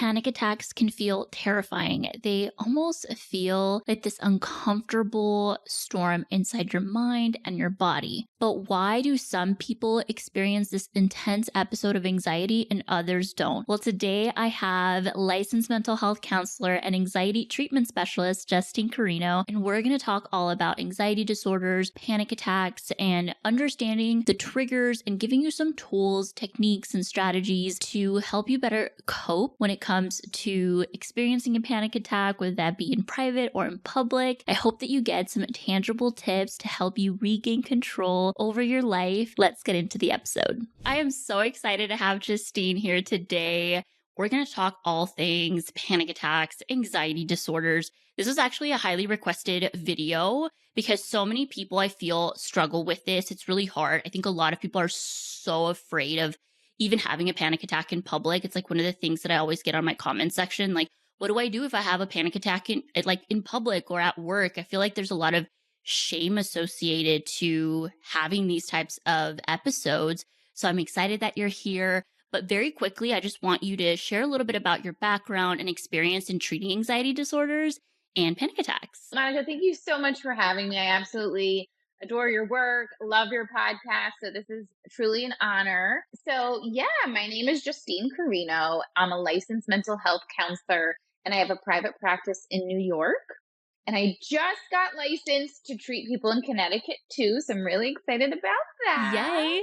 panic attacks can feel terrifying. They almost feel like this uncomfortable storm inside your mind and your body. But why do some people experience this intense episode of anxiety and others don't? Well, today I have licensed mental health counselor and anxiety treatment specialist Justine Carino, and we're going to talk all about anxiety disorders, panic attacks, and understanding the triggers and giving you some tools, techniques, and strategies to help you better cope when it comes to experiencing a panic attack, whether that be in private or in public. I hope that you get some tangible tips to help you regain control over your life. Let's get into the episode. I am so excited to have Justine here today. We're going to talk all things panic attacks, anxiety disorders. This was actually a highly requested video because so many people I feel struggle with this. It's really hard. I think a lot of people are so afraid of even having a panic attack in public. It's like one of the things that I always get on my comment section. Like, what do I do if I have a panic attack in public or at work? I feel like there's a lot of shame associated to having these types of episodes. So I'm excited that you're here. But very quickly, I just want you to share a little bit about your background and experience in treating anxiety disorders and panic attacks. Monica, thank you so much for having me. I absolutely adore your work, love your podcast. So this is truly an honor. So yeah, my name is Justine Carino. I'm a licensed mental health counselor and I have a private practice in New York. And I just got licensed to treat people in Connecticut too. So I'm really excited about that. Yay.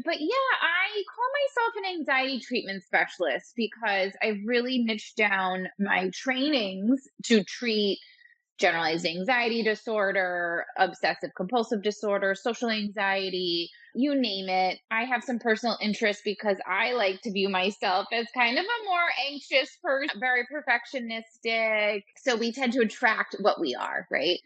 But yeah, I call myself an anxiety treatment specialist because I've really niched down my trainings to treat generalized anxiety disorder, obsessive compulsive disorder, social anxiety, you name it. I have some personal interest because I like to view myself as kind of a more anxious person, very perfectionistic. So we tend to attract what we are, right?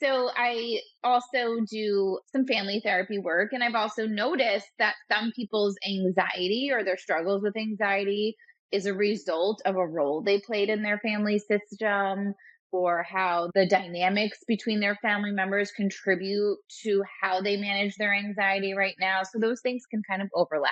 So I also do some family therapy work. And I've also noticed that some people's anxiety or their struggles with anxiety is a result of a role they played in their family system, or how the dynamics between their family members contribute to how they manage their anxiety right now. So those things can kind of overlap.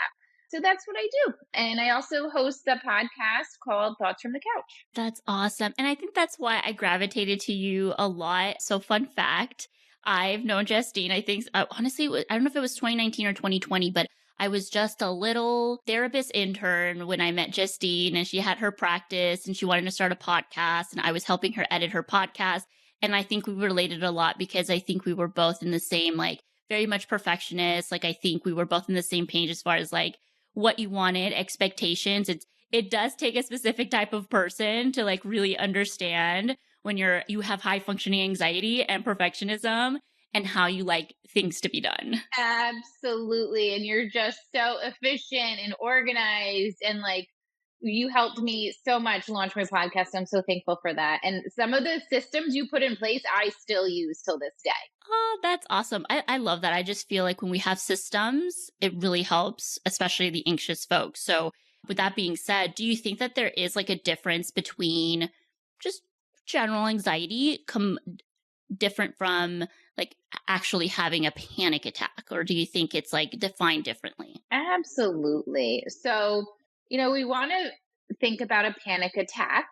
So that's what I do. And I also host a podcast called Thoughts from the Couch. That's awesome. And I think that's why I gravitated to you a lot. So fun fact, I've known Justine, I think, honestly, I don't know if it was 2019 or 2020, but I was just a little therapist intern when I met Justine, and she had her practice and she wanted to start a podcast, and I was helping her edit her podcast. And I think we related a lot because I think we were both in the same, like, very much perfectionist. Like, I think we were both in the same page as far as like what you wanted, expectations. It does take a specific type of person to like really understand when you have high functioning anxiety and perfectionism and how you like things to be done. Absolutely. And you're just so efficient and organized, and like you helped me so much launch my podcast. I'm so thankful for that. And some of the systems you put in place, I still use till this day. Oh, that's awesome. I love that. I just feel like when we have systems, it really helps, especially the anxious folks. So with that being said, do you think that there is like a difference between just general anxiety different from like actually having a panic attack? Or do you think it's like defined differently? Absolutely. So, we want to think about a panic attack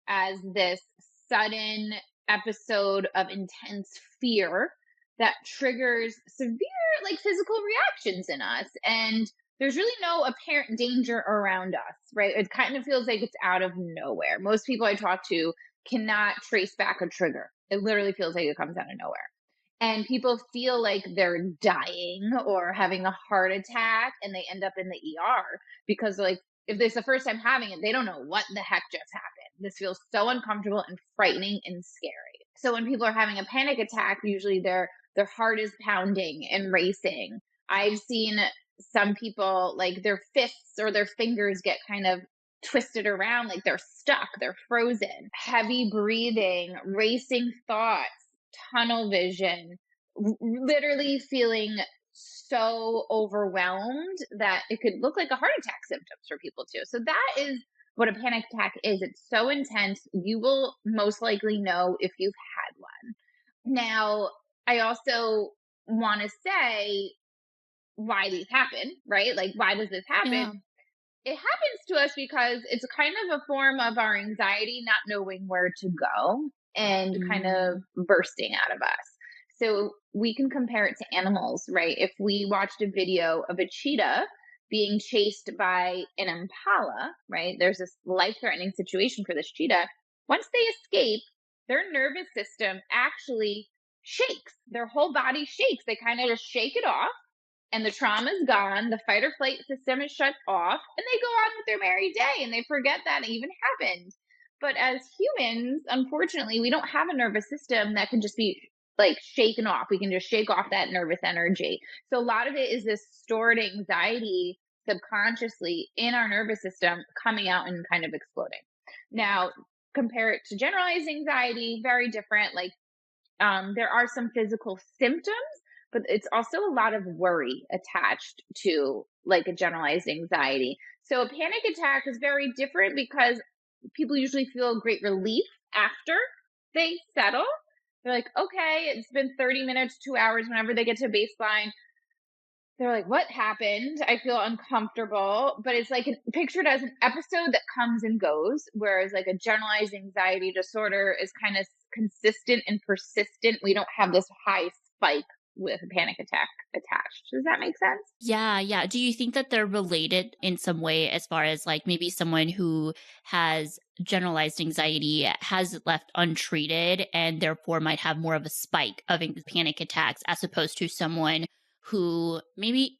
as this sudden episode of intense fear that triggers severe like physical reactions in us, and there's really no apparent danger around us, right? It kind of feels like it's out of nowhere. Most people I talk to cannot trace back a trigger. It literally feels like it comes out of nowhere, and people feel like they're dying or having a heart attack, and they end up in the ER because like if this is the first time having it, they don't know what the heck just happened. This feels so uncomfortable and frightening and scary. So when people are having a panic attack, usually their heart is pounding and racing. I've seen some people like their fists or their fingers get kind of twisted around, like they're stuck, they're frozen. Heavy breathing, racing thoughts, tunnel vision, literally feeling so overwhelmed that it could look like a heart attack symptoms for people too. So that is what a panic attack is. It's so intense. You will most likely know if you've had one. Now, I also want to say why these happen, right? Like, why does this happen? Yeah. it happens to us because it's kind of a form of our anxiety not knowing where to go and kind of Mm. bursting out of us. So we can compare it to animals, right? If we watched a video of a cheetah being chased by an impala, right? There's this life threatening situation for this cheetah. Once they escape, their nervous system actually shakes. Their whole body shakes. They kind of just shake it off and the trauma is gone, the fight or flight system is shut off, and they go on with their merry day and they forget that it even happened. But as humans, unfortunately, we don't have a nervous system that can just be like shaken off. We can just shake off that nervous energy. So a lot of it is this stored anxiety subconsciously in our nervous system coming out and kind of exploding. Now, compare it to generalized anxiety, very different. Like there are some physical symptoms, but it's also a lot of worry attached to like a generalized anxiety. So a panic attack is very different because people usually feel great relief after they settle. They're like, okay, it's been 30 minutes, 2 hours, whenever they get to baseline. They're like, what happened? I feel uncomfortable. But it's like pictured as an episode that comes and goes, whereas like a generalized anxiety disorder is kind of consistent and persistent. We don't have this high spike with a panic attack attached. Does that make sense? Yeah, yeah. Do you think that they're related in some way as far as like maybe someone who has generalized anxiety has it left untreated and therefore might have more of a spike of panic attacks as opposed to someone who maybe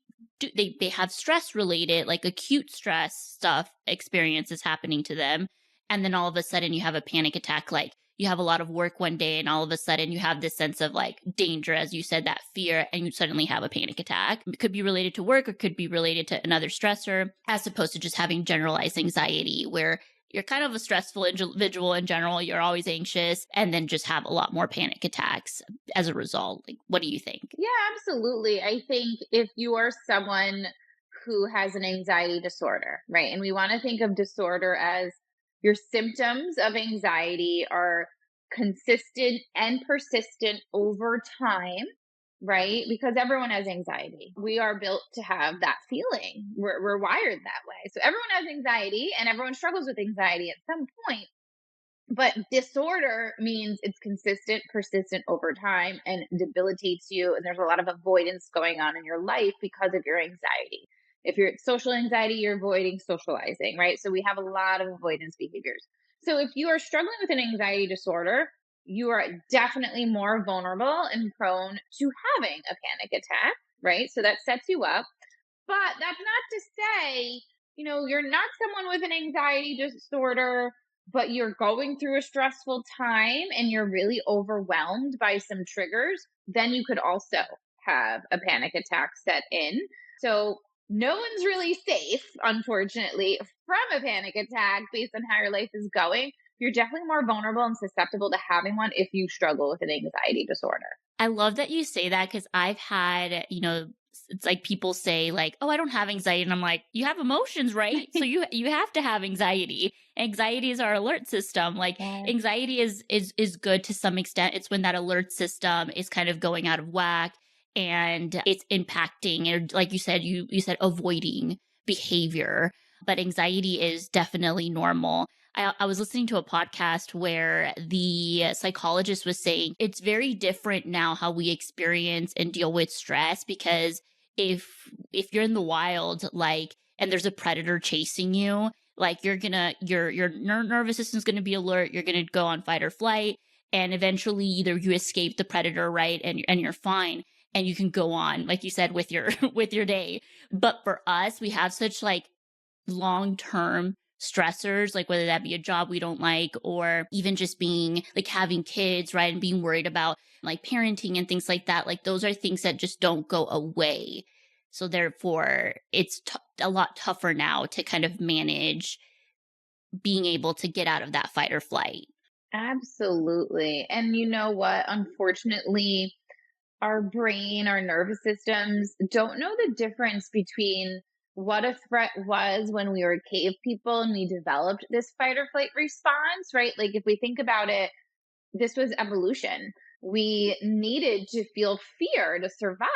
they have stress related, like acute stress stuff experiences happening to them. And then all of a sudden you have a panic attack, like you have a lot of work one day and all of a sudden you have this sense of like danger, as you said, that fear, and you suddenly have a panic attack. It could be related to work or could be related to another stressor, as opposed to just having generalized anxiety where you're kind of a stressful individual in general, you're always anxious, and then just have a lot more panic attacks as a result. Like, what do you think? Yeah, absolutely. I think if you are someone who has an anxiety disorder, right? And we want to think of disorder as your symptoms of anxiety are consistent and persistent over time, right? Because everyone has anxiety. We are built to have that feeling. We're wired that way. So everyone has anxiety and everyone struggles with anxiety at some point, but disorder means it's consistent, persistent over time and debilitates you. And there's a lot of avoidance going on in your life because of your anxiety. If you're social anxiety, you're avoiding socializing, right? So we have a lot of avoidance behaviors. So if you are struggling with an anxiety disorder, you are definitely more vulnerable and prone to having a panic attack, right? So that sets you up. But that's not to say, you're not someone with an anxiety disorder, but you're going through a stressful time and you're really overwhelmed by some triggers, then you could also have a panic attack set in. So no one's really safe, unfortunately, from a panic attack based on how your life is going. You're definitely more vulnerable and susceptible to having one if you struggle with an anxiety disorder. I love that you say that because I've had, it's like people say like, "Oh, I don't have anxiety," and I'm like, "You have emotions, right? So you have to have anxiety. Anxiety is our alert system. Like Yeah. anxiety is good to some extent. It's when that alert system is kind of going out of whack and it's impacting, and like you said, you said avoiding behavior, but anxiety is definitely normal. I was listening to a podcast where the psychologist was saying it's very different now how we experience and deal with stress because if you're in the wild, like, and there's a predator chasing you, like your nervous system's gonna be alert, you're gonna go on fight or flight, and eventually either you escape the predator, right, and you're fine, and you can go on, like you said, with your with your day. But for us, we have such like long term stressors, like whether that be a job we don't like, or even just being like having kids, right? And being worried about like parenting and things like that. Like those are things that just don't go away. So therefore, it's a lot tougher now to kind of manage being able to get out of that fight or flight. Absolutely. And you know what? Unfortunately, our brain, our nervous systems don't know the difference between what a threat was when we were cave people and we developed this fight or flight response, right? Like if we think about it, this was evolution. We needed to feel fear to survive.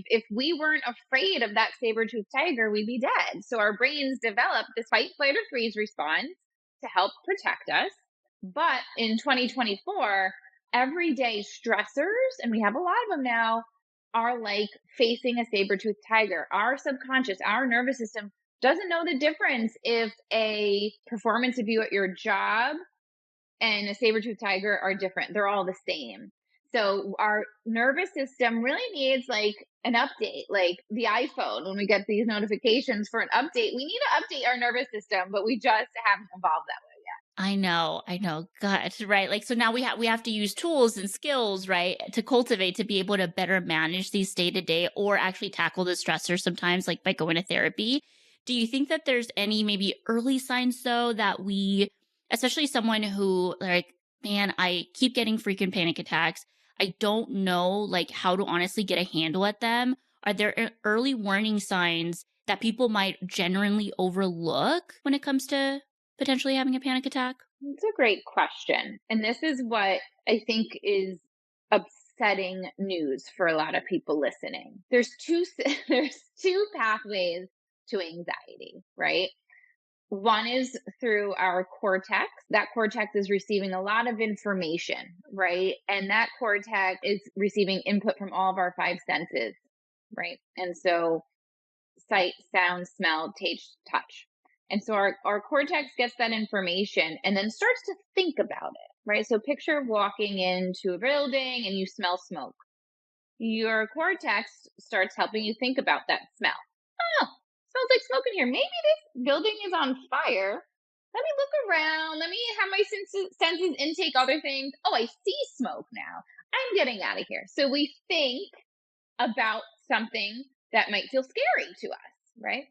If we weren't afraid of that saber-toothed tiger, we'd be dead. So our brains developed this fight, flight, or freeze response to help protect us. But in 2024, everyday stressors, and we have a lot of them now, are like facing a saber-toothed tiger. Our subconscious, our nervous system doesn't know the difference if a performance review at your job and a saber-toothed tiger are different. They're all the same. So our nervous system really needs like an update, like the iPhone. When we get these notifications for an update, we need to update our nervous system, but we just haven't evolved that way. I know. God, right. Like, so now we have to use tools and skills, right, to cultivate, to be able to better manage these day to day, or actually tackle the stressors sometimes, like by going to therapy. Do you think that there's any maybe early signs though that we, especially someone who like, man, I keep getting freaking panic attacks. I don't know like how to honestly get a handle at them. Are there early warning signs that people might genuinely overlook when it comes to potentially having a panic attack? It's a great question. And this is what I think is upsetting news for a lot of people listening. There's two there's two pathways to anxiety, right? One is through our cortex. That cortex is receiving a lot of information, right? And that cortex is receiving input from all of our five senses, right? And so sight, sound, smell, taste, touch. And so our cortex gets that information and then starts to think about it, right? So picture walking into a building and you smell smoke. Your cortex starts helping you think about that smell. Oh, smells like smoke in here. Maybe this building is on fire. Let me look around. Let me have my senses intake other things. Oh, I see smoke now. I'm getting out of here. So we think about something that might feel scary to us, right?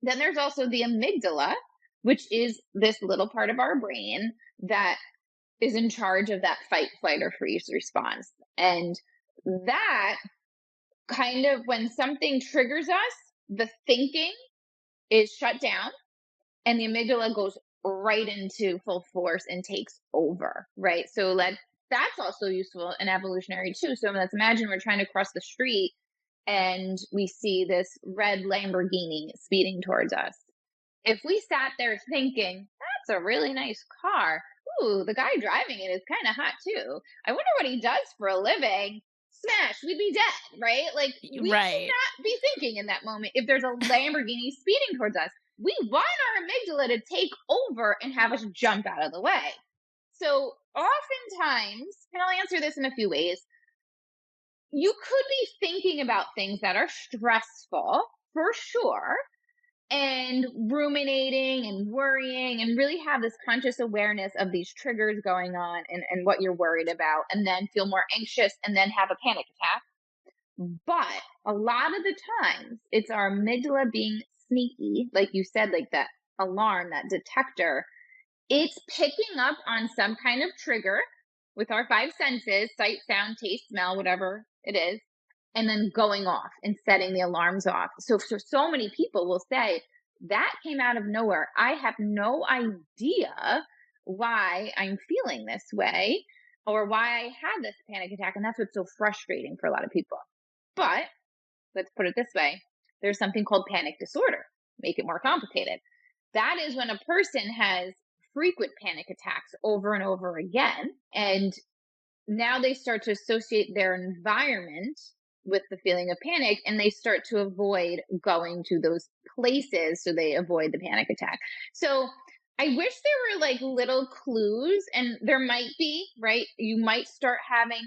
Then there's also the amygdala, which is this little part of our brain that is in charge of that fight, flight, or freeze response. And that kind of, when something triggers us, the thinking is shut down and the amygdala goes right into full force and takes over, right? So that's also useful and evolutionary too. So let's imagine we're trying to cross the street and we see this red Lamborghini speeding towards us. If we sat there thinking, that's a really nice car. Ooh, the guy driving it is kind of hot too. I wonder what he does for a living. Smash, we'd be dead, right? Like, we should Right. not be thinking in that moment if there's a Lamborghini speeding towards us. We want our amygdala to take over and have us jump out of the way. So, oftentimes, and I'll answer this in a few ways, you could be thinking about things that are stressful for sure, and ruminating and worrying, and really have this conscious awareness of these triggers going on, and what you're worried about, and then feel more anxious and then have a panic attack. But a lot of the times it's our amygdala being sneaky, like you said, like that alarm, that detector. It's picking up on some kind of trigger with our five senses: sight, sound, taste, smell, whatever it is, and then going off and setting the alarms off. So many people will say, that came out of nowhere. I have no idea why I'm feeling this way or why I had this panic attack. And that's what's so frustrating for a lot of people. But let's put it this way: there's something called panic disorder. Make it more complicated. That is when a person has frequent panic attacks over and over again. And now they start to associate their environment with the feeling of panic, and they start to avoid going to those places, so they avoid the panic attack. So I wish there were like little clues, and there might be, right? You might start having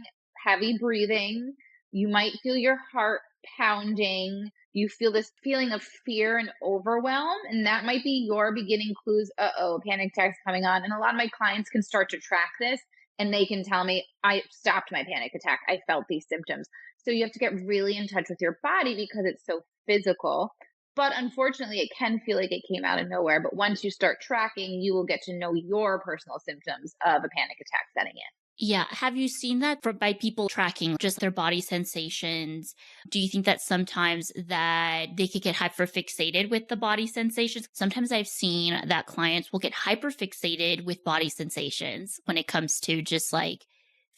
heavy breathing, you might feel your heart pounding, you feel this feeling of fear and overwhelm, and that might be your beginning clues. Uh-oh, panic attack's coming on. And a lot of my clients can start to track this, and they can tell me, I stopped my panic attack, I felt these symptoms. So you have to get really in touch with your body because it's so physical. But unfortunately, it can feel like it came out of nowhere. But once you start tracking, you will get to know your personal symptoms of a panic attack setting in. Yeah. Have you seen that by people tracking just their body sensations? Do you think that sometimes that they could get hyperfixated with the body sensations? Sometimes I've seen that clients will get hyperfixated with body sensations when it comes to just like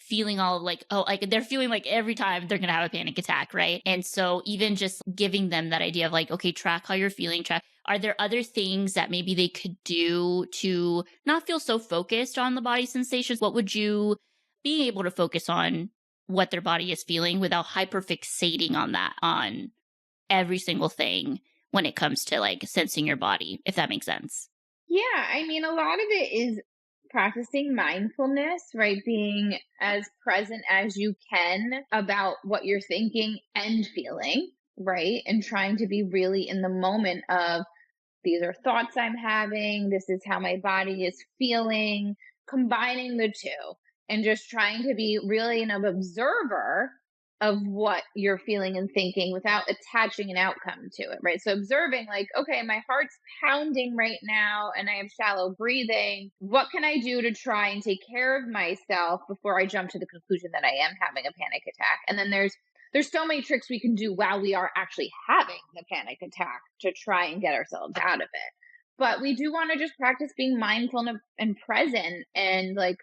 feeling all like, oh, like they're feeling like every time they're going to have a panic attack, right? And so even just giving them that idea of like, okay, track how you're feeling, track. Are there other things that maybe they could do to not feel so focused on the body sensations? What would you be able to focus on what their body is feeling without hyperfixating on that, on every single thing when it comes to like sensing your body, if that makes sense? Yeah, I mean, a lot of it is practicing mindfulness, right? Being as present as you can about what you're thinking and feeling, right? And trying to be really in the moment of these are thoughts I'm having, this is how my body is feeling, combining the two and just trying to be really an observer of what you're feeling and thinking without attaching an outcome to it, right? So observing like, okay, my heart's pounding right now and I have shallow breathing. What can I do to try and take care of myself before I jump to the conclusion that I am having a panic attack? And then there's so many tricks we can do while we are actually having the panic attack to try and get ourselves out of it. But we do want to just practice being mindful and present and like,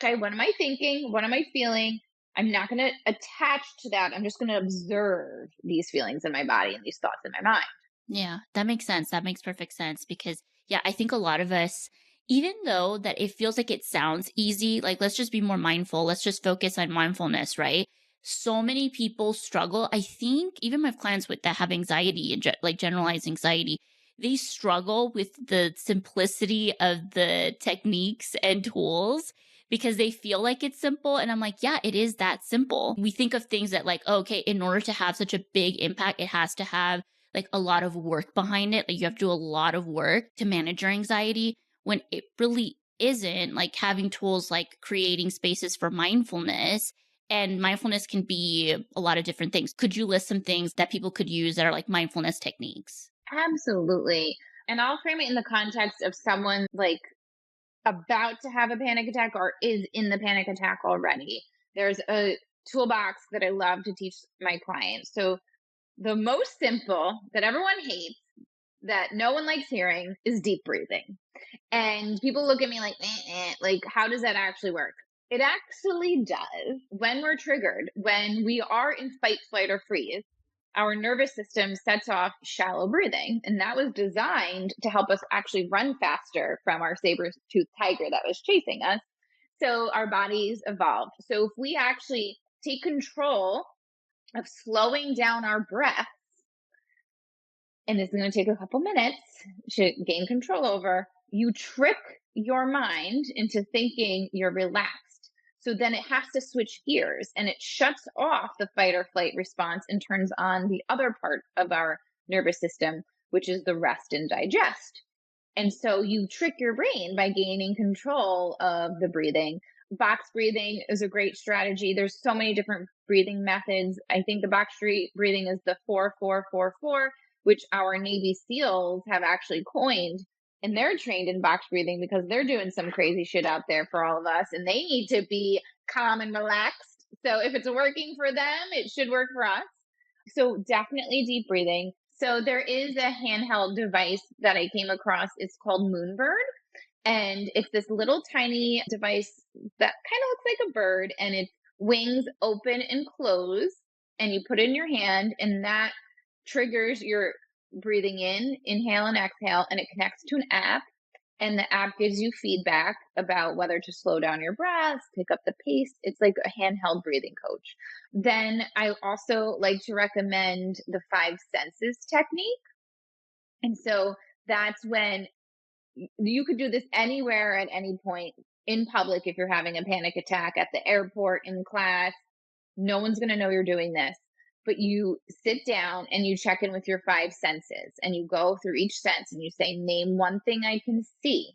okay, what am I thinking? What am I feeling? I'm not going to attach to that. I'm just going to observe these feelings in my body and these thoughts in my mind. Yeah, that makes sense. That makes perfect sense because, yeah, I think a lot of us, even though that it feels like it sounds easy, like let's just be more mindful, let's just focus on mindfulness, right? So many people struggle. I think even my clients with that have anxiety and like generalized anxiety, they struggle with the simplicity of the techniques and tools because they feel like it's simple. And I'm like, yeah, it is that simple. We think of things that like, oh, okay, in order to have such a big impact, it has to have like a lot of work behind it. Like you have to do a lot of work to manage your anxiety when it really isn't. Like having tools like creating spaces for mindfulness, and mindfulness can be a lot of different things. Could you list some things that people could use that are like mindfulness techniques? Absolutely. And I'll frame it in the context of someone like about to have a panic attack or is in the panic attack already. There's a toolbox that I love to teach my clients. So the most simple that everyone hates, that no one likes hearing, is deep breathing. And people look at me like, like, how does that actually work? It actually does. When we're triggered, when we are in fight, flight, or freeze, our nervous system sets off shallow breathing. And that was designed to help us actually run faster from our saber-toothed tiger that was chasing us. So our bodies evolved. So if we actually take control of slowing down our breath, and it's going to take a couple minutes to gain control over, you trick your mind into thinking you're relaxed. So then it has to switch gears and it shuts off the fight or flight response and turns on the other part of our nervous system, which is the rest and digest. And so you trick your brain by gaining control of the breathing. Box breathing is a great strategy. There's so many different breathing methods. I think the box breathing is the 4-4-4-4, which our Navy SEALs have actually coined. And they're trained in box breathing because they're doing some crazy shit out there for all of us. And they need to be calm and relaxed. So if it's working for them, it should work for us. So definitely deep breathing. So there is a handheld device that I came across. It's called Moonbird. And it's this little tiny device that kind of looks like a bird and its wings open and close. And you put it in your hand and that triggers your breathing in, inhale and exhale, and it connects to an app. And the app gives you feedback about whether to slow down your breath, pick up the pace. It's like a handheld breathing coach. Then I also like to recommend the five senses technique. And so that's when you could do this anywhere at any point in public if you're having a panic attack, at the airport, in class. No one's going to know you're doing this. But you sit down and you check in with your five senses and you go through each sense and you say, name one thing I can see,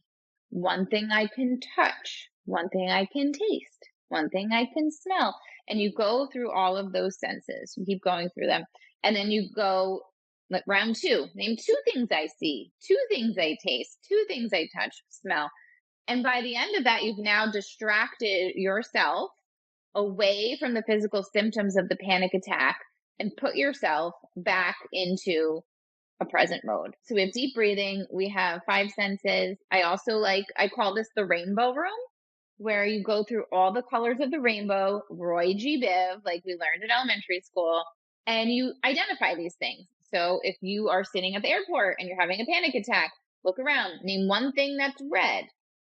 one thing I can touch, one thing I can taste, one thing I can smell. And you go through all of those senses. You keep going through them. And then you go like round two, name two things I see, two things I taste, two things I touch, smell. And by the end of that, you've now distracted yourself away from the physical symptoms of the panic attack and put yourself back into a present mode. So we have deep breathing, we have five senses. I also I call this the rainbow room. where you go through all the colors of the rainbow, Roy G. Biv, like we learned in elementary school, and you identify these things. So if you are sitting at the airport and you're having a panic attack, look around, name one thing that's red,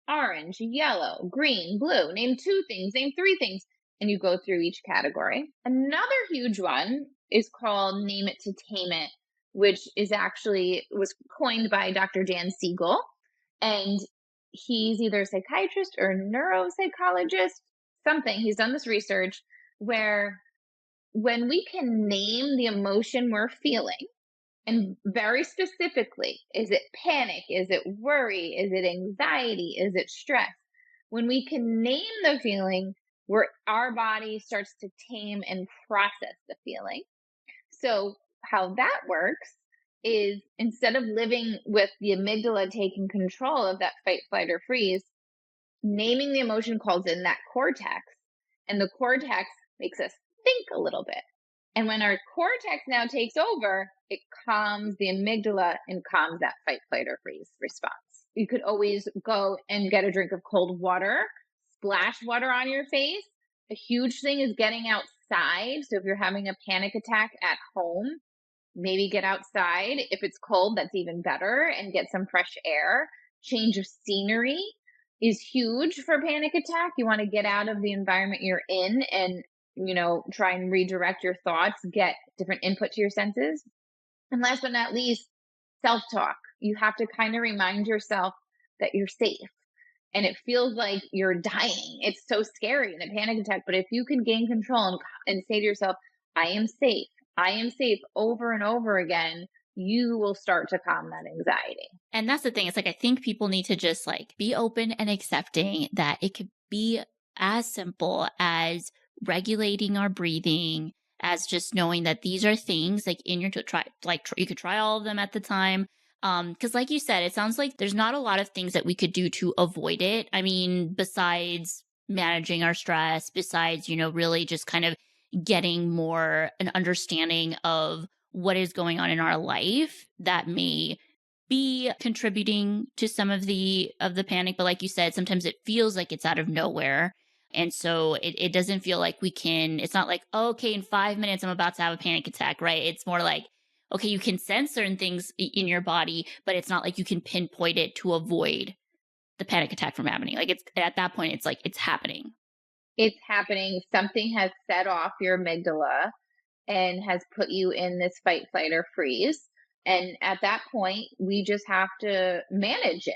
orange, yellow, green, blue, name two things, name three things, and you go through each category. Another huge one is called Name It to Tame It, which is actually was coined by Dr. Dan Siegel. And he's either a psychiatrist or a neuropsychologist, something. He's done this research where when we can name the emotion we're feeling, and very specifically, is it panic? Is it worry? Is it anxiety? Is it stress? When we can name the feeling, where our body starts to tame and process the feeling. So, how that works is instead of living with the amygdala taking control of that fight, flight, or freeze, naming the emotion calls in that cortex, and the cortex makes us think a little bit. And when our cortex now takes over, it calms the amygdala and calms that fight, flight, or freeze response. You could always go and get a drink of cold water, splash water on your face. A huge thing is getting outside. So if you're having a panic attack at home, maybe get outside. If it's cold, that's even better, and get some fresh air. Change of scenery is huge for panic attack. You want to get out of the environment you're in and, try and redirect your thoughts, get different input to your senses. And last but not least, self-talk. You have to kind of remind yourself that you're safe. And it feels like you're dying. It's so scary in a panic attack. But if you can gain control and say to yourself, I am safe, I am safe over and over again, you will start to calm that anxiety. And that's the thing. It's like, I think people need to just like be open and accepting that it could be as simple as regulating our breathing, as just knowing that these are things like in your, to try, like you could try all of them at the time. Cause like you said, it sounds like there's not a lot of things that we could do to avoid it. I mean, besides managing our stress, besides, really just kind of getting more an understanding of what is going on in our life that may be contributing to some of the panic. But like you said, sometimes it feels like it's out of nowhere. And so it doesn't feel like we can, it's not like, oh, okay, in 5 minutes I'm about to have a panic attack, right? It's more like, okay, you can sense certain things in your body, but it's not like you can pinpoint it to avoid the panic attack from happening. Like it's at that point, it's like it's happening. It's happening. Something has set off your amygdala and has put you in this fight, flight, or freeze. And at that point, we just have to manage it,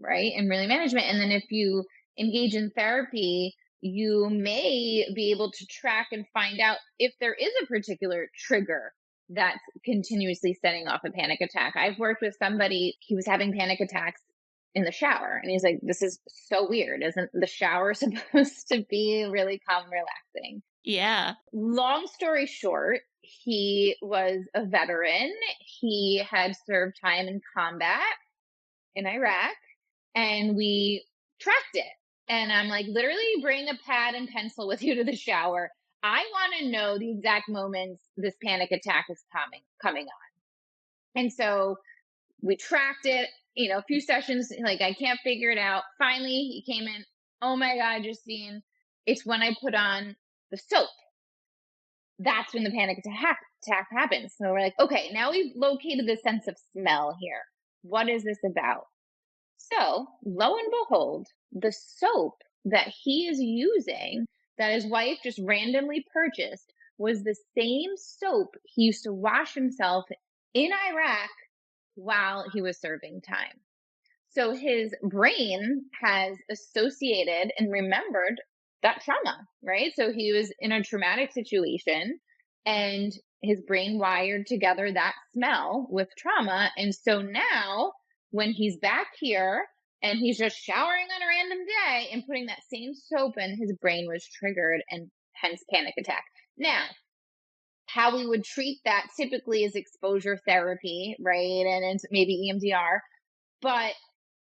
right? And really management. And then if you engage in therapy, you may be able to track and find out if there is a particular trigger that's continuously setting off a panic attack. I've worked with somebody, he was having panic attacks in the shower. And he's like, this is so weird. Isn't the shower supposed to be really calm and relaxing? Yeah. Long story short, he was a veteran. He had served time in combat in Iraq, and we tracked it. And I'm like, literally bring a pad and pencil with you to the shower. I want to know the exact moments this panic attack is coming on. And so we tracked it, a few sessions, like I can't figure it out. Finally, he came in. Oh my God, Justine, it's when I put on the soap. That's when the panic attack happens. So we're like, okay, now we've located the sense of smell here. What is this about? So lo and behold, the soap that he is using, that his wife just randomly purchased, was the same soap he used to wash himself in Iraq while he was serving time. So his brain has associated and remembered that trauma, right? So he was in a traumatic situation and his brain wired together that smell with trauma. And so now when he's back here and he's just showering on a random day and putting that same soap in, his brain was triggered and hence panic attack. Now, how we would treat that typically is exposure therapy, right? And it's maybe EMDR. But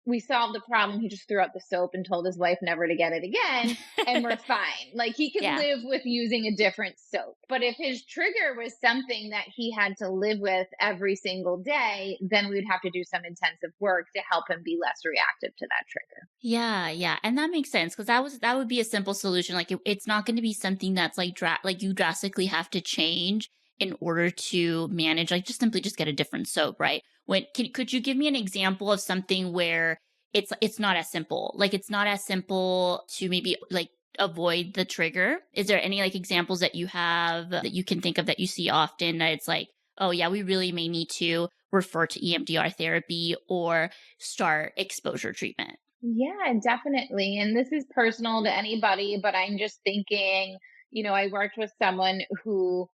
we solved the problem. He just threw out the soap and told his wife never to get it again, and we're fine. Like he could Yeah. live with using a different soap. But if his trigger was something that he had to live with every single day, then we would have to do some intensive work to help him be less reactive to that trigger. Yeah, yeah, and that makes sense because that would be a simple solution. Like it's not going to be something that's like like you drastically have to change in order to manage. Like just simply just get a different soap, right? Could you give me an example of something where it's not as simple? Like it's not as simple to maybe like avoid the trigger. Is there any like examples that you have that you can think of that you see often that it's like, oh yeah, we really may need to refer to EMDR therapy or start exposure treatment? Yeah, definitely. And this is personal to anybody, but I'm just thinking, I worked with someone who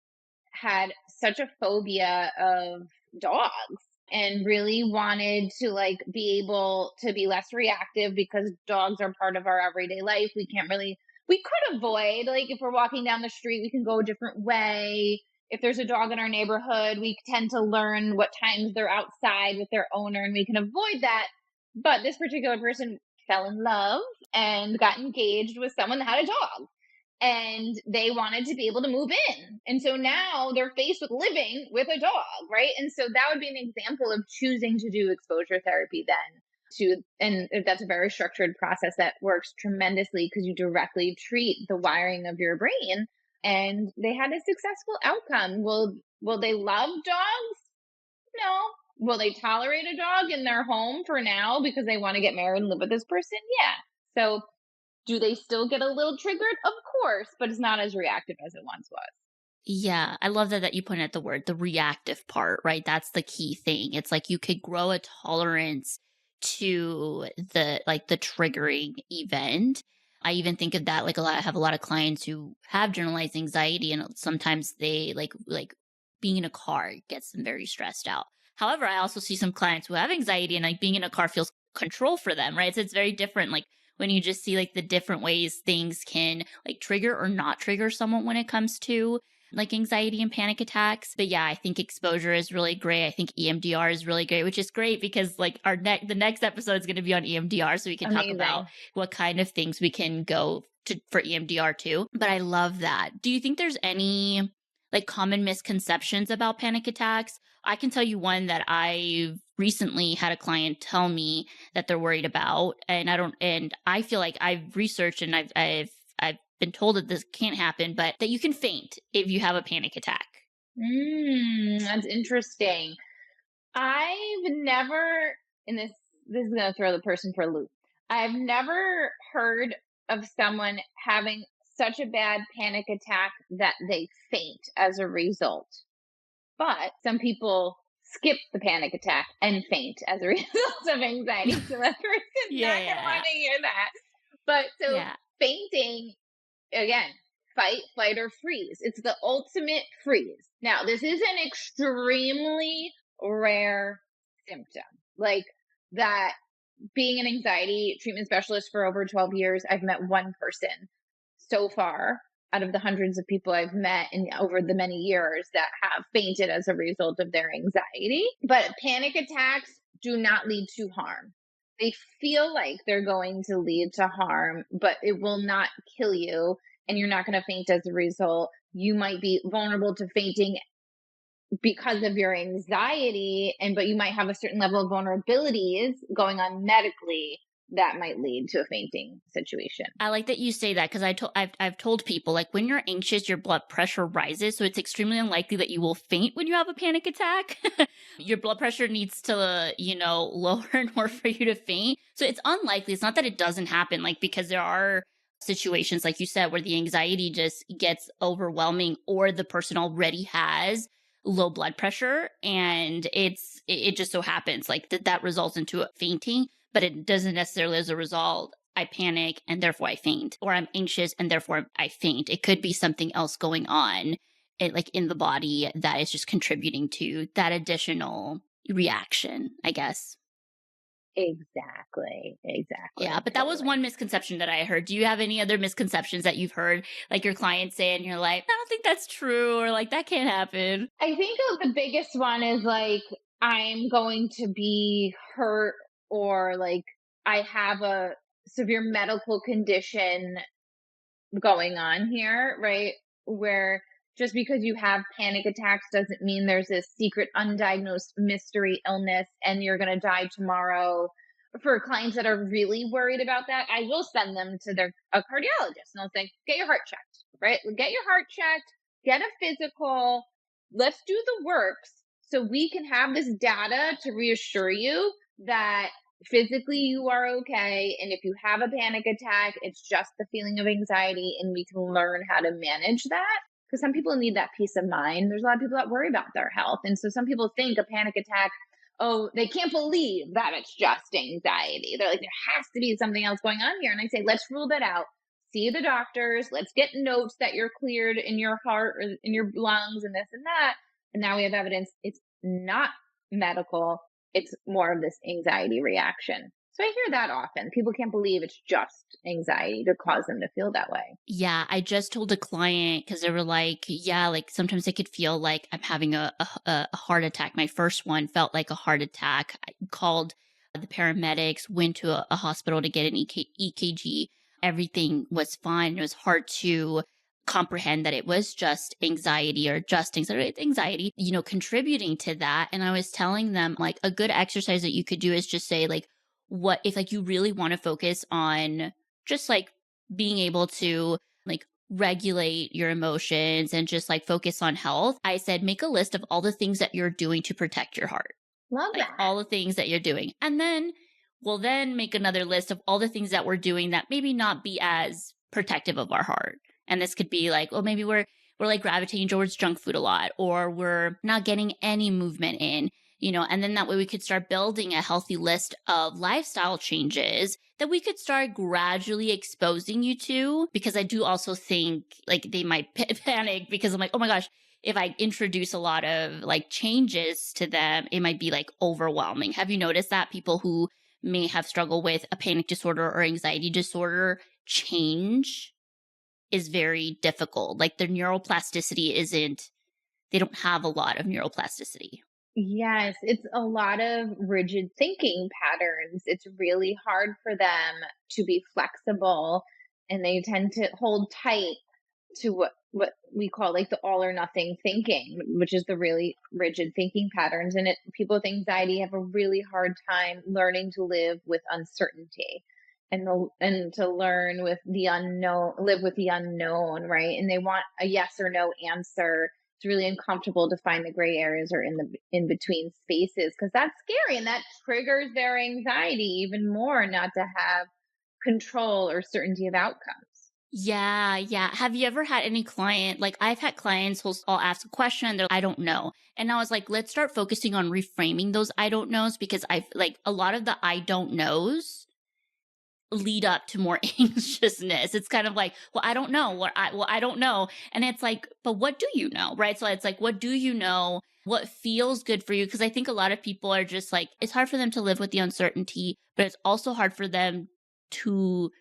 had such a phobia of dogs and really wanted to like be able to be less reactive because dogs are part of our everyday life. We could avoid, like if we're walking down the street, we can go a different way. If there's a dog in our neighborhood, we tend to learn what times they're outside with their owner and we can avoid that. But this particular person fell in love and got engaged with someone that had a dog and they wanted to be able to move in. And so now they're faced with living with a dog, right? And so that would be an example of choosing to do exposure therapy then. And that's a very structured process that works tremendously because you directly treat the wiring of your brain. And they had a successful outcome. Will they love dogs? No. Will they tolerate a dog in their home for now because they want to get married and live with this person? Yeah. So do they still get a little triggered? Of course, but it's not as reactive as it once was. Yeah, I love that you pointed out the reactive part, right? That's the key thing. It's like you could grow a tolerance to the triggering event. I even think of that like I have a lot of clients who have generalized anxiety and sometimes they like being in a car gets them very stressed out. However, I also see some clients who have anxiety and like being in a car feels control for them, right? So it's very different. Like when you just see like the different ways things can like trigger or not trigger someone when it comes to like anxiety and panic attacks. But yeah, I think exposure is really great. I think EMDR is really great, which is great because like the next episode is going to be on EMDR, so we can talk about Amazing. what kind of things we can go to for EMDR too. But I love that. Do you think there's any like common misconceptions about panic attacks? I can tell you one that I've recently had a client tell me that they're worried about, and I feel like I've researched and I've been told that this can't happen, but that you can faint if you have a panic attack. That's interesting. I've never, and this is going to throw the person for a loop. I've never heard of someone having such a bad panic attack that they faint as a result. But some people skip the panic attack and faint as a result of anxiety. So that person's not going to want Yeah. to hear that. But so Yeah. fainting, again, fight, flight, or freeze. It's the ultimate freeze. Now, this is an extremely rare symptom. Like that, being an anxiety treatment specialist for over 12 years, I've met one person so far out of the hundreds of people I've met in over the many years that have fainted as a result of their anxiety. But panic attacks do not lead to harm. They feel like they're going to lead to harm, but it will not kill you and you're not going to faint as a result. You might be vulnerable to fainting because of your anxiety, but you might have a certain level of vulnerabilities going on medically that might lead to a fainting situation. I like that you say that because I've told people like when you're anxious, your blood pressure rises, so it's extremely unlikely that you will faint when you have a panic attack. Your blood pressure needs to, lower in order for you to faint. So it's unlikely. It's not that it doesn't happen, like because there are situations like you said where the anxiety just gets overwhelming or the person already has low blood pressure and it just so happens like that results into a fainting, but it doesn't necessarily as a result I panic and therefore I faint, or I'm anxious and therefore I faint. It could be something else going on, like in the body that is just contributing to that additional reaction, I guess. Exactly. Yeah, Exactly. but that was Totally. one misconception that I heard. Do you have any other misconceptions that you've heard, like your clients say, and you're like, I don't think that's true, or like that can't happen? I think the biggest one is like, I'm going to be hurt or like I have a severe medical condition going on here, right? Where just because you have panic attacks doesn't mean there's this secret undiagnosed mystery illness and you're going to die tomorrow. For clients that are really worried about that, I will send them to a cardiologist and I'll say, get your heart checked, right? Get your heart checked, get a physical, let's do the works so we can have this data to reassure you that physically you are okay, and if you have a panic attack, it's just the feeling of anxiety and we can learn how to manage that, because some people need that peace of mind. There's a lot of people that worry about their health, and so some people think a panic attack, oh, they can't believe that it's just anxiety. They're like, there has to be something else going on here. And I say, let's rule that out. See the doctors, let's get notes that you're cleared in your heart or in your lungs and this and that, and now we have evidence it's not medical, it's more of this anxiety reaction. So I hear that often. People can't believe it's just anxiety to cause them to feel that way. Yeah, I just told a client because they were like, yeah, like sometimes I could feel like I'm having a heart attack. My first one felt like a heart attack. I called the paramedics, went to a hospital to get an EKG. Everything was fine. It was hard to comprehend that it was just anxiety or just anxiety, contributing to that. And I was telling them like a good exercise that you could do is just say like, what if like you really want to focus on just like being able to like regulate your emotions and just like focus on health. I said, make a list of all the things that you're doing to protect your heart. Love Like that. all the things that you're doing. And then we'll then make another list of all the things that we're doing that maybe not be as protective of our heart. And this could be like, well, maybe we're like gravitating towards junk food a lot, or we're not getting any movement in, and then that way we could start building a healthy list of lifestyle changes that we could start gradually exposing you to. Because I do also think like they might panic because I'm like, oh my gosh, if I introduce a lot of like changes to them, it might be like overwhelming. Have you noticed that people who may have struggled with a panic disorder or anxiety disorder, change is very difficult? Like their neuroplasticity they don't have a lot of neuroplasticity. Yes, it's a lot of rigid thinking patterns. It's really hard for them to be flexible, and they tend to hold tight to what we call like the all or nothing thinking, which is the really rigid thinking patterns. And people with anxiety have a really hard time learning to live with uncertainty, and to learn with the unknown, live with the unknown, right? And they want a yes or no answer. It's really uncomfortable to find the gray areas or in the in between spaces, because that's scary and that triggers their anxiety even more, not to have control or certainty of outcomes. Yeah, yeah. Have you ever had any client, like I've had clients who'll I'll ask a question and they're I don't know. And I was like, let's start focusing on reframing those I don't knows, because I've like a lot of the I don't knows lead up to more anxiousness. It's kind of like, well, I don't know I don't know. And it's like, but what do you know? Right. So it's like, what do you know? What feels good for you? Because I think a lot of people are just like, it's hard for them to live with the uncertainty, but it's also hard for them to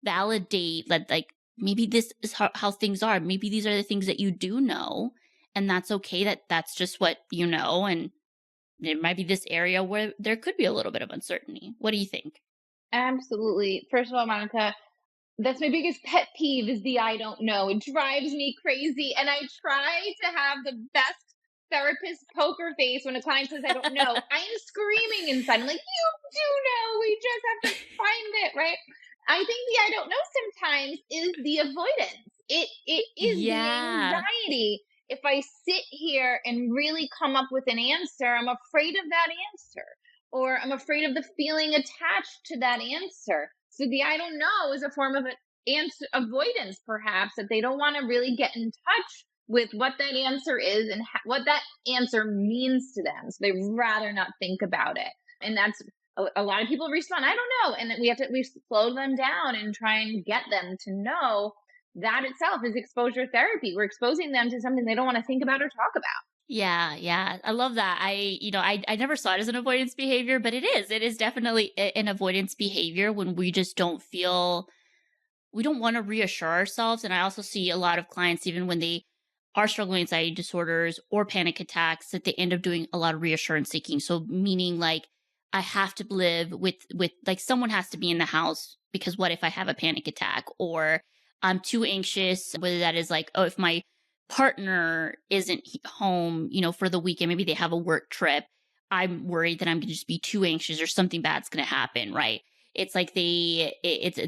validate that, like, maybe this is how things are. Maybe these are the things that you do know. And that's okay that that's just what you know. And there might be this area where there could be a little bit of uncertainty. What do you think? Absolutely. First of all, Monica, that's my biggest pet peeve is the I don't know. It drives me crazy. And I try to have the best therapist poker face when a client says I don't know. I am screaming inside. I'm like, you do know. We just have to find it, right? I think the I don't know sometimes is the avoidance. It is the Yeah. anxiety. If I sit here and really come up with an answer, I'm afraid of that answer, or I'm afraid of the feeling attached to that answer. So the I don't know is a form of answer avoidance, perhaps, that they don't want to really get in touch with what that answer is and what that answer means to them. So they'd rather not think about it. And that's a lot of people respond, I don't know. And then we slow them down and try and get them to know that itself is exposure therapy. We're exposing them to something they don't want to think about or talk about. Yeah, yeah. I love that. I never saw it as an avoidance behavior, but it is. It is definitely an avoidance behavior when we just don't feel, we don't want to reassure ourselves. And I also see a lot of clients, even when they are struggling with anxiety disorders or panic attacks, that they end up doing a lot of reassurance seeking. So meaning like I have to live with like someone has to be in the house because what if I have a panic attack or I'm too anxious, whether that is like, oh, if my partner isn't home, for the weekend, maybe they have a work trip. I'm worried that I'm going to just be too anxious or something bad's going to happen, right? It's like they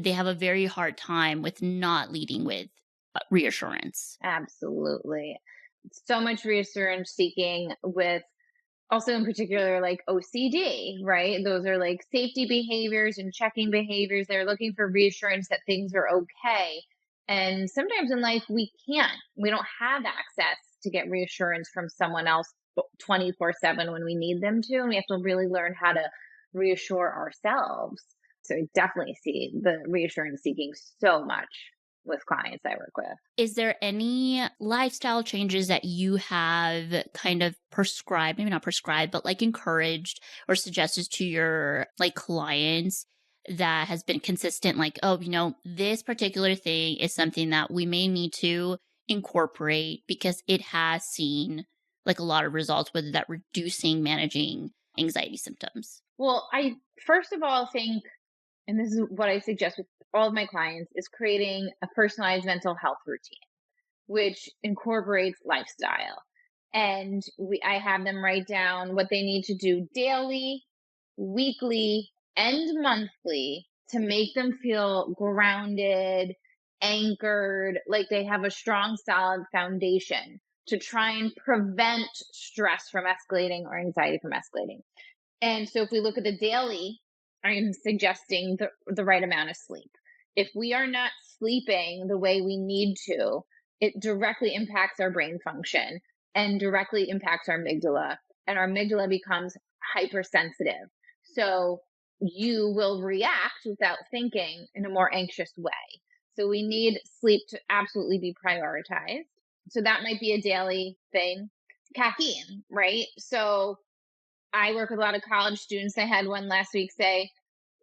have a very hard time with not leading with reassurance. Absolutely. So much reassurance seeking with also in particular like OCD, right? Those are like safety behaviors and checking behaviors. They're looking for reassurance that things are okay. And sometimes in life we don't have access to get reassurance from someone else 24/7 when we need them to. And we have to really learn how to reassure ourselves. So I definitely see the reassurance seeking so much with clients I work with. Is there any lifestyle changes that you have kind of prescribed, maybe not prescribed, but like encouraged or suggested to your like clients that has been consistent? Like, oh, this particular thing is something that we may need to incorporate because it has seen like a lot of results, whether that reducing, managing anxiety symptoms. Well, I first of all think, and this is what I suggest with all of my clients, is creating a personalized mental health routine, which incorporates lifestyle. And I have them write down what they need to do daily, weekly, and monthly to make them feel grounded, anchored, like they have a strong, solid foundation to try and prevent stress from escalating or anxiety from escalating. And so if we look at the daily, I'm suggesting the right amount of sleep. If we are not sleeping the way we need to, it directly impacts our brain function and directly impacts our amygdala. And our amygdala becomes hypersensitive. So you will react without thinking in a more anxious way. So we need sleep to absolutely be prioritized. So that might be a daily thing. Caffeine, right? So I work with a lot of college students. I had one last week say,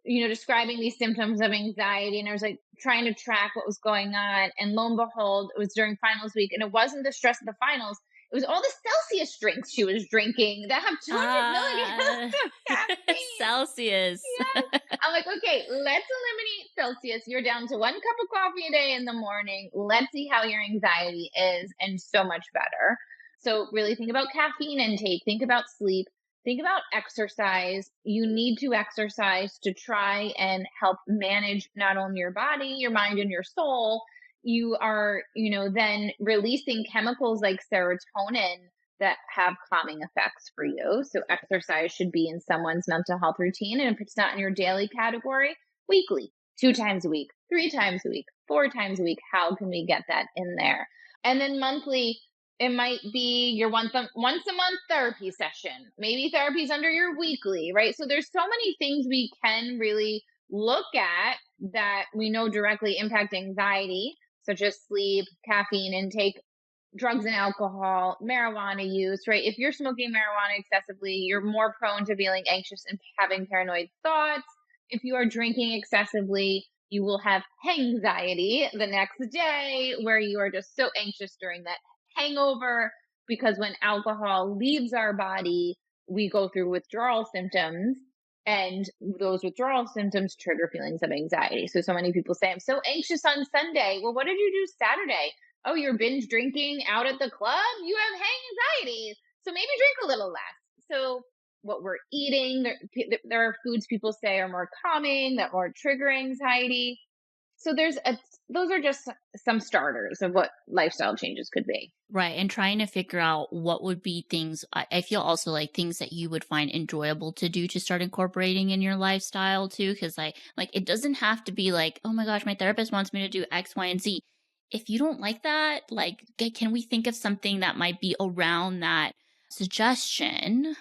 describing these symptoms of anxiety. And I was like trying to track what was going on. And lo and behold, it was during finals week. And it wasn't the stress of the finals. It was all the Celsius drinks she was drinking that have 200 milligrams Ah, of caffeine. Celsius. Yes. I'm like, okay, let's eliminate Celsius. You're down to 1 cup of coffee a day in the morning. Let's see how your anxiety is, and so much better. So, really think about caffeine intake, think about sleep, think about exercise. You need to exercise to try and help manage not only your body, your mind, and your soul. You are, then releasing chemicals like serotonin that have calming effects for you. So exercise should be in someone's mental health routine. And if it's not in your daily category, weekly, 2 times a week, 3 times a week, 4 times a week. How can we get that in there? And then monthly, it might be your once a month therapy session. Maybe therapy's under your weekly, right? So there's so many things we can really look at that we know directly impact anxiety, such as sleep, caffeine intake, drugs and alcohol, marijuana use, right? If you're smoking marijuana excessively, you're more prone to feeling anxious and having paranoid thoughts. If you are drinking excessively, you will have anxiety the next day where you are just so anxious during that hangover, because when alcohol leaves our body, we go through withdrawal symptoms, and those withdrawal symptoms trigger feelings of anxiety. So many people say, I'm so anxious on Sunday. Well, what did you do Saturday? Oh, you're binge drinking out at the club? You have anxiety. So maybe drink a little less. So what we're eating, there are foods people say are more calming, that more trigger anxiety. So those are just some starters of what lifestyle changes could be. Right. And trying to figure out what would be things, I feel also like things that you would find enjoyable to do to start incorporating in your lifestyle too. Cause like it doesn't have to be like, oh my gosh, my therapist wants me to do X, Y, and Z. If you don't like that, like, can we think of something that might be around that suggestion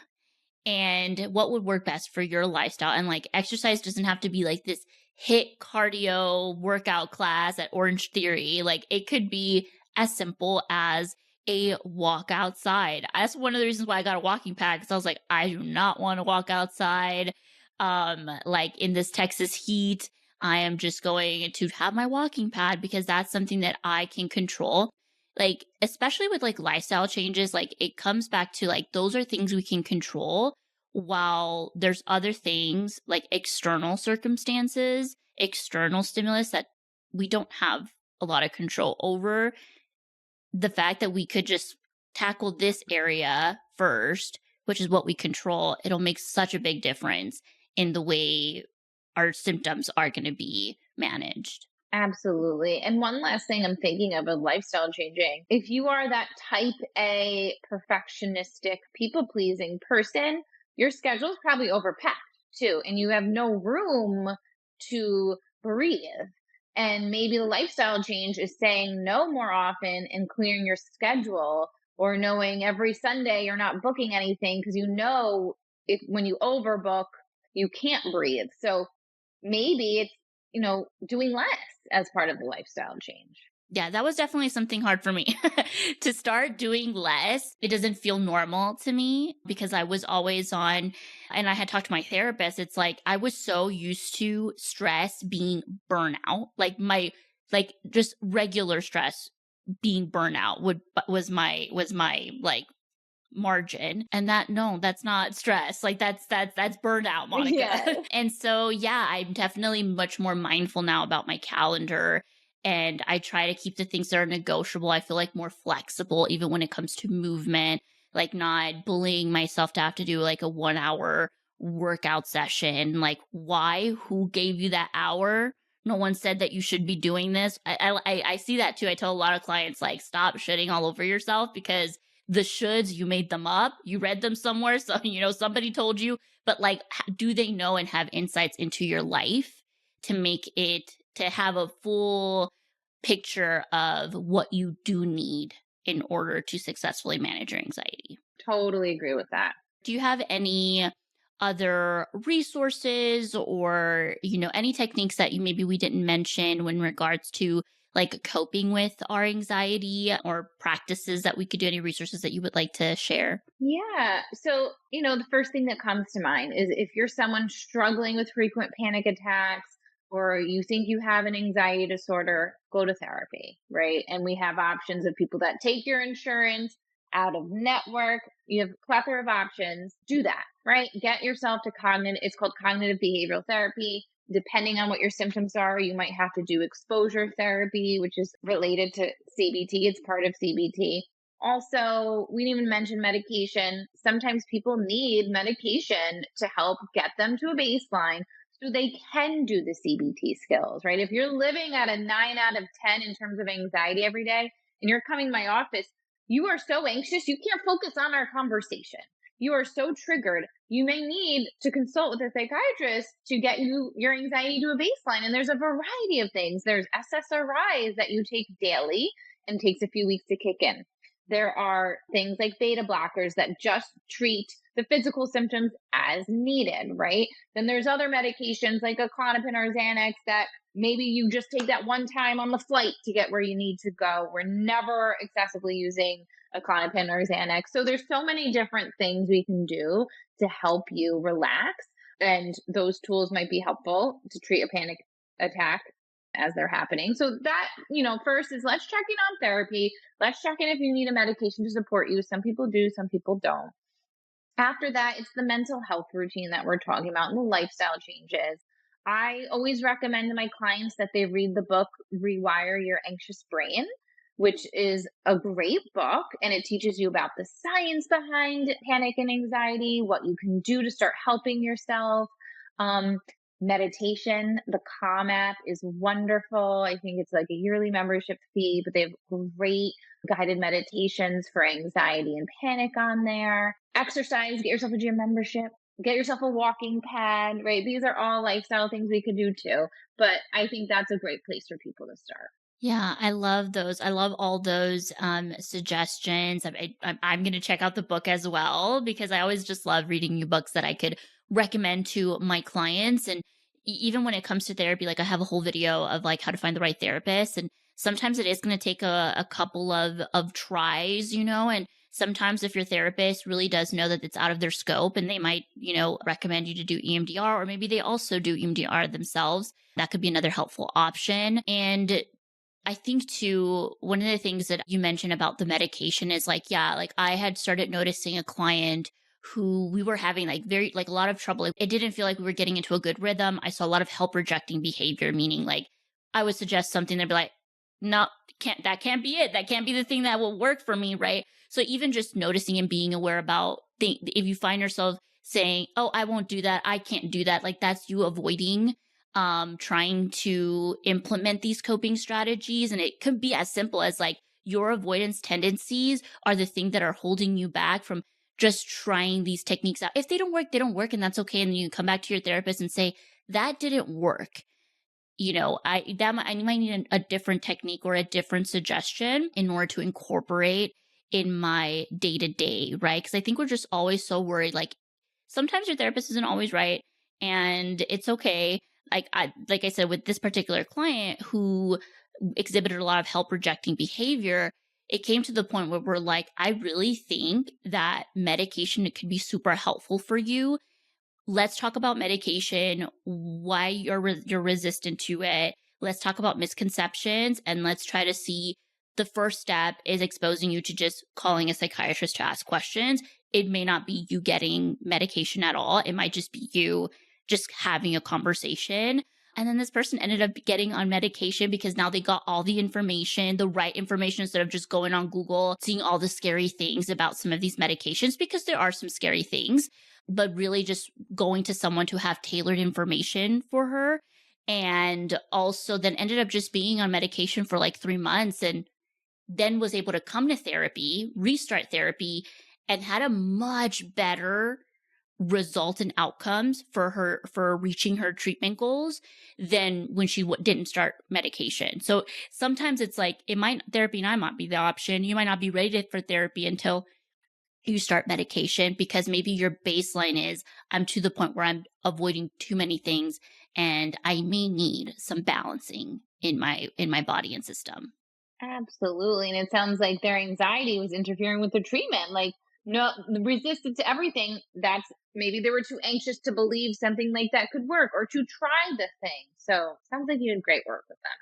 and what would work best for your lifestyle? And like exercise doesn't have to be like this hit cardio workout class at Orange Theory. Like it could be as simple as a walk outside. That's one of the reasons why I got a walking pad, because I was like, I do not want to walk outside. Like in this Texas heat, I am just going to have my walking pad because that's something that I can control. Like, especially with like lifestyle changes, like it comes back to like those are things we can control. while there's other things like external circumstances, external stimulus that we don't have a lot of control over. The fact that we could just tackle this area first, which is what we control, it'll make such a big difference in the way our symptoms are going to be managed. Absolutely. And one last thing I'm thinking of lifestyle changing. If you are that type A perfectionistic, people pleasing person, your schedule is probably overpacked too, and you have no room to breathe. And maybe the lifestyle change is saying no more often and clearing your schedule, or knowing every Sunday you're not booking anything because you know if when you overbook, you can't breathe. So maybe it's, doing less as part of the lifestyle change. Yeah, that was definitely something hard for me to start doing less. It doesn't feel normal to me because I was always on, and I had talked to my therapist. It's like I was so used to stress being burnout, like just regular stress being burnout was my like margin, and that no, that's not stress, like that's burnout, Monica. Yes. And so yeah, I'm definitely much more mindful now about my calendar, and I try to keep the things that are negotiable. I feel like more flexible even when it comes to movement, like not bullying myself to have to do like a 1 hour workout session. Like, why? Who gave you that hour? No one said that you should be doing this. I see that too. I tell a lot of clients, like, stop shitting all over yourself, because the shoulds, you made them up, you read them somewhere, so somebody told you. But like, do they know and have insights into your life to make it, to have a full picture of what you do need in order to successfully manage your anxiety? Totally agree with that. Do you have any other resources or, any techniques that maybe we didn't mention when regards to like coping with our anxiety, or practices that we could do? Any resources that you would like to share? Yeah. So, the first thing that comes to mind is if you're someone struggling with frequent panic attacks, or you think you have an anxiety disorder, go to therapy, right? And we have options of people that take your insurance, out of network. You have a plethora of options. Do that, right? Get yourself to it's called cognitive behavioral therapy. Depending on what your symptoms are, you might have to do exposure therapy, which is related to CBT. It's part of CBT. Also, we didn't even mention medication. Sometimes people need medication to help get them to a baseline so they can do the CBT skills, right? If you're living at a 9 out of 10 in terms of anxiety every day and you're coming to my office, you are so anxious, you can't focus on our conversation. You are so triggered. You may need to consult with a psychiatrist to get your anxiety to a baseline. And there's a variety of things. There's SSRIs that you take daily and takes a few weeks to kick in. There are things like beta blockers that just treat the physical symptoms as needed, right? Then there's other medications like a Klonopin or Xanax that maybe you just take that one time on the flight to get where you need to go. We're never excessively using a Klonopin or Xanax. So there's so many different things we can do to help you relax. And those tools might be helpful to treat a panic attack as they're happening. So that, first is let's check in on therapy. Let's check in if you need a medication to support you. Some people do, some people don't. After that, it's the mental health routine that we're talking about and the lifestyle changes. I always recommend to my clients that they read the book Rewire Your Anxious Brain, which is a great book, and it teaches you about the science behind panic and anxiety, what you can do to start helping yourself. Meditation, the Calm app is wonderful. I think it's like a yearly membership fee, but they have great guided meditations for anxiety and panic on there. Exercise, get yourself a gym membership, get yourself a walking pad, right? These are all lifestyle things we could do too. But I think that's a great place for people to start. Yeah, I love those. I love all those suggestions. I'm going to check out the book as well, because I always just love reading new books that I could recommend to my clients. And even when it comes to therapy, like I have a whole video of like how to find the right therapist. And sometimes it is going to take a couple of tries, and sometimes if your therapist really does know that it's out of their scope, and they might, recommend you to do EMDR, or maybe they also do EMDR themselves, that could be another helpful option. And I think too, one of the things that you mentioned about the medication is like, yeah, like I had started noticing a client who we were having like a lot of trouble. It didn't feel like we were getting into a good rhythm. I saw a lot of help rejecting behavior, meaning like I would suggest something, they'd be like, no, that can't be it. That can't be the thing that will work for me, right? So even just noticing and being aware about if you find yourself saying, oh, I won't do that, I can't do that, like that's you avoiding trying to implement these coping strategies. And it could be as simple as like your avoidance tendencies are the thing that are holding you back from just trying these techniques out. If they don't work, they don't work, and that's okay. And you come back to your therapist and say, that didn't work. I might need a different technique or a different suggestion in order to incorporate in my day to day, right? Because I think we're just always so worried. Like sometimes your therapist isn't always right, and it's okay. Like I said, with this particular client who exhibited a lot of help rejecting behavior, it came to the point where we're like, I really think that medication, it could be super helpful for you. Let's talk about medication, why you're resistant to it. Let's talk about misconceptions, and let's try to see the first step is exposing you to just calling a psychiatrist to ask questions. It may not be you getting medication at all. It might just be you just having a conversation. And then this person ended up getting on medication because now they got all the information, the right information, instead of just going on Google, seeing all the scary things about some of these medications, because there are some scary things, but really just going to someone to have tailored information for her. And also then ended up just being on medication for like 3 months, and then was able to come to therapy, restart therapy, and had a much better result and outcomes for reaching her treatment goals than when she didn't start medication. So sometimes it's like therapy might not be the option. You might not be ready for therapy until you start medication, because maybe your baseline is, I'm to the point where I'm avoiding too many things and I may need some balancing in my body and system. Absolutely. And it sounds like their anxiety was interfering with the treatment. Like, no, resistant to everything. That's maybe they were too anxious to believe something like that could work or to try the thing. So sounds like you did great work with them.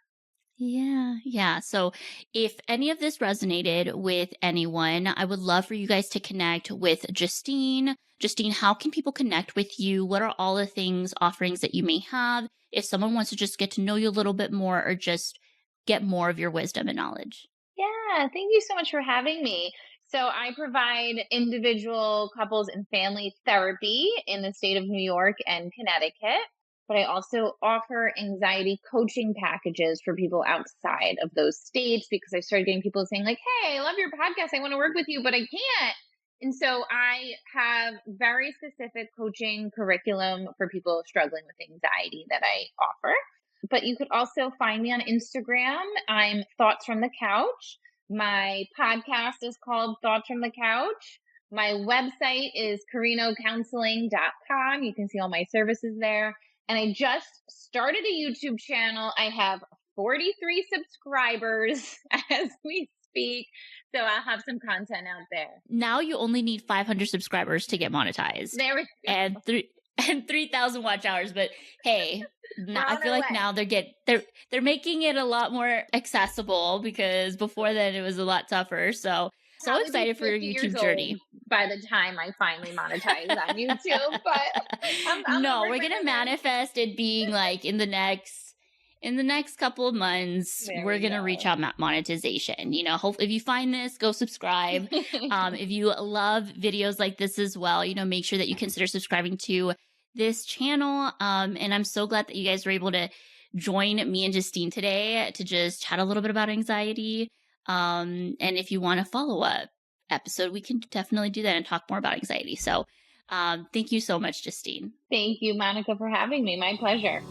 Yeah, yeah. So if any of this resonated with anyone, I would love for you guys to connect with Justine. Justine, how can people connect with you? What are all the things, offerings that you may have? If someone wants to just get to know you a little bit more or just get more of your wisdom and knowledge. Yeah, thank you so much for having me. So, I provide individual, couples, and family therapy in the state of New York and Connecticut. But I also offer anxiety coaching packages for people outside of those states, because I started getting people saying, like, hey, I love your podcast. I want to work with you, but I can't. And so I have very specific coaching curriculum for people struggling with anxiety that I offer. But you could also find me on Instagram. I'm Thoughts from the Couch. My podcast is called Thoughts from the Couch. My website is carinocounseling.com. You can see all my services there. And I just started a YouTube channel. I have 43 subscribers as we speak. So I'll have some content out there. Now you only need 500 subscribers to get monetized. There we go. And 3,000 watch hours. But hey, I feel like now they're making it a lot more accessible, because before then it was a lot tougher. So excited for your YouTube journey. By the time I finally monetize on YouTube, but no, we're gonna manifest it being like in the next couple of months, we're going to reach out monetization. Hope if you find this, go subscribe. If you love videos like this as well, make sure that you consider subscribing to this channel. And I'm so glad that you guys were able to join me and Justine today to just chat a little bit about anxiety. And if you want a follow-up episode, we can definitely do that and talk more about anxiety. So thank you so much, Justine. Thank you, Monica, for having me. My pleasure.